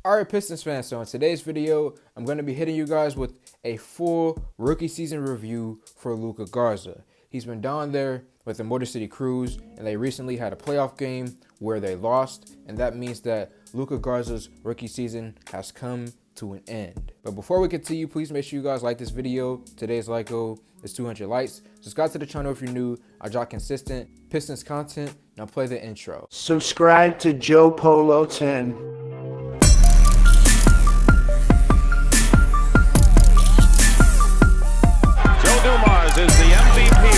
Alright, Pistons fans, so in today's video, I'm going to be hitting you guys with a full rookie season review for Luka Garza. He's been down there with the Motor City Cruise, and they recently had a playoff game where they lost, and that means that Luka Garza's rookie season has come to an end. But before we continue, please make sure you guys like this video. Today's like goal is 200 likes. Subscribe to the channel if you're new. I drop consistent Pistons content. Now play the intro. Subscribe to Joe Polo 10. Is the MVP.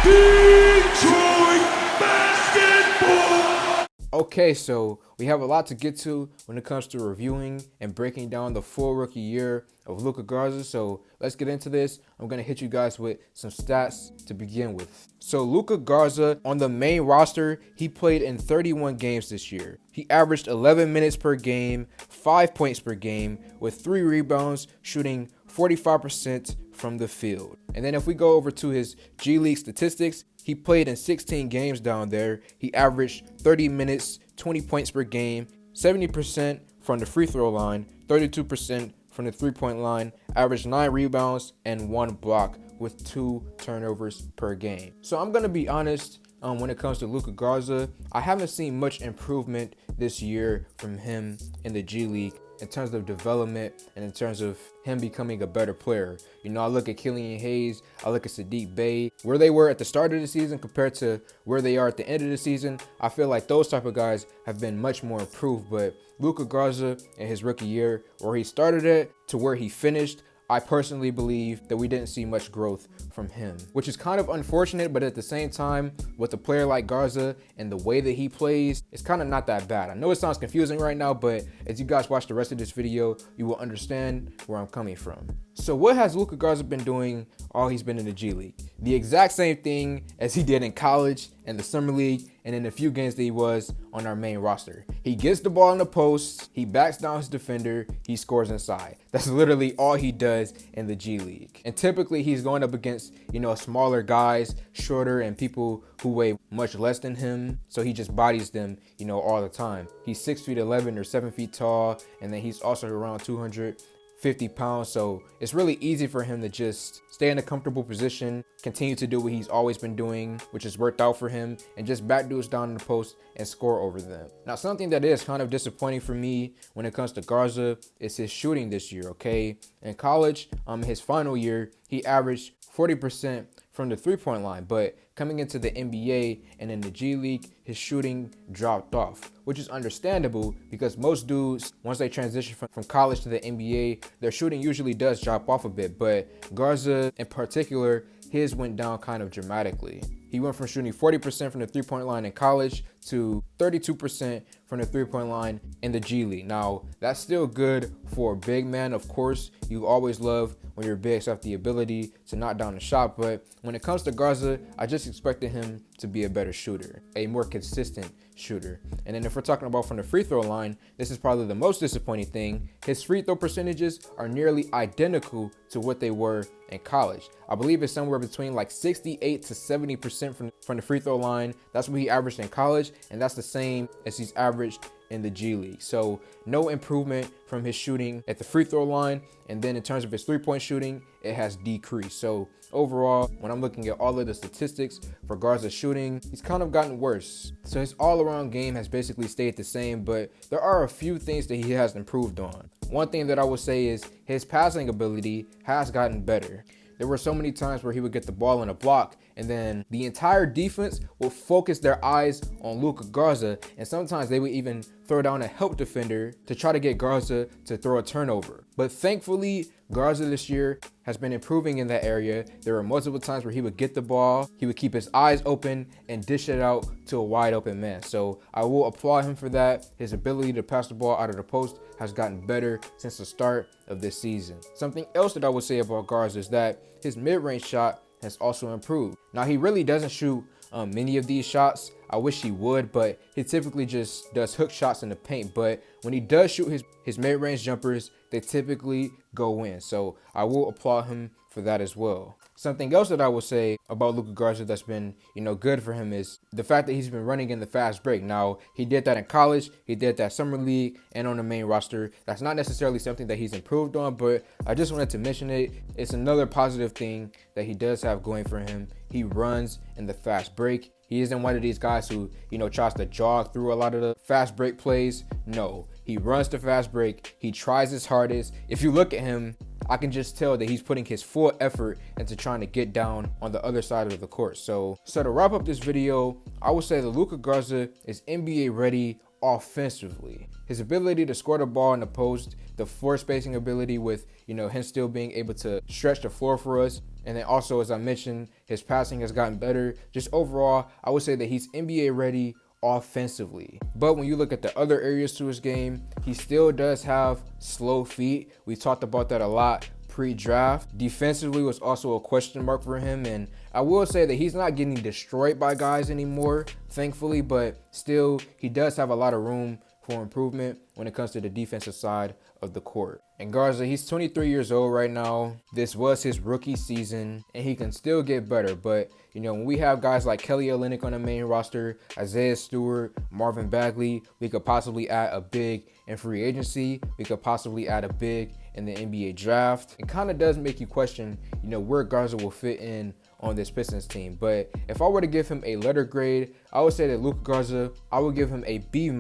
Detroit basketball. Okay, so we have a lot to get to when it comes to reviewing and breaking down the full rookie year of Luka Garza. So let's get into this. I'm going to hit you guys with some stats to begin with. So Luka Garza on the main roster, he played in 31 games this year. He averaged 11 minutes per game, 5 points per game, with 3 rebounds, shooting 45% from the field. And then if we go over to his G League statistics, he played in 16 games down there. He averaged 30 minutes, 20 points per game, 70% from the free throw line, 32% from the three-point line, averaged 9 rebounds and 1 block with 2 turnovers per game. So I'm going to be honest, when it comes to Luka Garza, I haven't seen much improvement this year from him in the G League in terms of development and in terms of him becoming a better player. You know, I look at Killian Hayes, I look at Sadiq Bey, where they were at the start of the season compared to where they are at the end of the season. I feel like those type of guys have been much more improved, but Luka Garza in his rookie year, where he started it to where he finished, I personally believe that we didn't see much growth from him, which is kind of unfortunate, but at the same time, with a player like Garza and the way that he plays, it's kind of not that bad. I know it sounds confusing right now, but as you guys watch the rest of this video, you will understand where I'm coming from. So what has Luka Garza been doing while he's been in the G League? The exact same thing as he did in college and the Summer League and in the few games that he was on our main roster. He gets the ball in the post, he backs down his defender, he scores inside. That's literally all he does in the G League. And typically he's going up against, you know, smaller guys, shorter, and people who weigh much less than him. So he just bodies them, you know, all the time. He's 6'11" or 7 feet tall, and then he's also around 250 pounds, so it's really easy for him to just stay in a comfortable position, continue to do what he's always been doing, which has worked out for him, and just back dudes down in the post and score over them. Now, something that is kind of disappointing for me when it comes to Garza is his shooting this year, okay? In college, his final year, he averaged 40% from the three-point line, but coming into the NBA and in the G League, his shooting dropped off, which is understandable because most dudes, once they transition from college to the NBA, their shooting usually does drop off a bit, but Garza in particular, his went down kind of dramatically. He went from shooting 40% from the three-point line in college to 32% from the three-point line in the G League. Now, that's still good for a big man. Of course, you always love when your bigs have the ability to knock down the shot, but when it comes to Garza, I just expected him to be a better shooter, a more consistent shooter. And then if we're talking about from the free throw line, this is probably the most disappointing thing. His free throw percentages are nearly identical to what they were in college. I believe it's somewhere between like 68 to 70% from the free throw line. That's what he averaged in college, and that's the same as he's averaged in the G League. So no improvement from his shooting at the free throw line, and then in terms of his three-point shooting, it has decreased. So overall, when I'm looking at all of the statistics for Garza's shooting, he's kind of gotten worse. So his all-around game has basically stayed the same, but there are a few things that he has improved on. One thing that I would say is his passing ability has gotten better. There were so many times where he would get the ball in a block, and then the entire defense would focus their eyes on Luka Garza, and sometimes they would even throw down a help defender to try to get Garza to throw a turnover. But thankfully, Garza this year has been improving in that area. There were multiple times where he would get the ball, he would keep his eyes open and dish it out to a wide open man. So I will applaud him for that. His ability to pass the ball out of the post has gotten better since the start of this season. Something else that I would say about Garza is that his mid-range shot has also improved. Now, he really doesn't shoot many of these shots. I wish he would, but he typically just does hook shots in the paint. But when he does shoot his mid-range jumpers, they typically go in. So I will applaud him for that as well. Something else that I will say about Luka Garza that's been, good for him is the fact that he's been running in the fast break. Now, he did that in college, he did that summer league, and on the main roster. That's not necessarily something that he's improved on, but I just wanted to mention it. It's another positive thing that he does have going for him. He runs in the fast break. He isn't one of these guys who, tries to jog through a lot of the fast break plays. No, he runs the fast break. He tries his hardest. If you look at him, I can just tell that he's putting his full effort into trying to get down on the other side of the court. So to wrap up this video, I would say that Luka Garza is NBA ready offensively. His ability to score the ball in the post, the floor spacing ability with, him still being able to stretch the floor for us. And then also, as I mentioned, his passing has gotten better. Just overall, I would say that he's NBA ready offensively. But when you look at the other areas to his game, he still does have slow feet. We talked about that a lot pre-draft. Defensively was also a question mark for him, and I will say that he's not getting destroyed by guys anymore, thankfully, but still he does have a lot of room for improvement when it comes to the defensive side of the court. And Garza, he's 23 years old right now. This was his rookie season, and he can still get better. But, when we have guys like Kelly Olynyk on the main roster, Isaiah Stewart, Marvin Bagley, we could possibly add a big in free agency. We could possibly add a big in the NBA draft. It kind of does make you question, where Garza will fit in on this Pistons team. But if I were to give him a letter grade, I would say that Luka Garza, I would give him a B-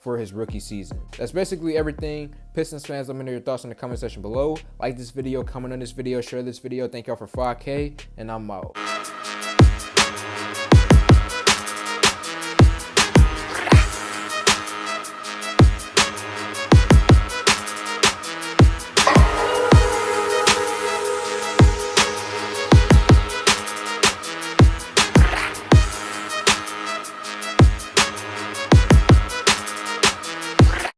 for his rookie season. That's basically everything. Pistons fans, let me know your thoughts in the comment section below. Like this video, comment on this video, share this video. Thank y'all for 5K, and I'm out.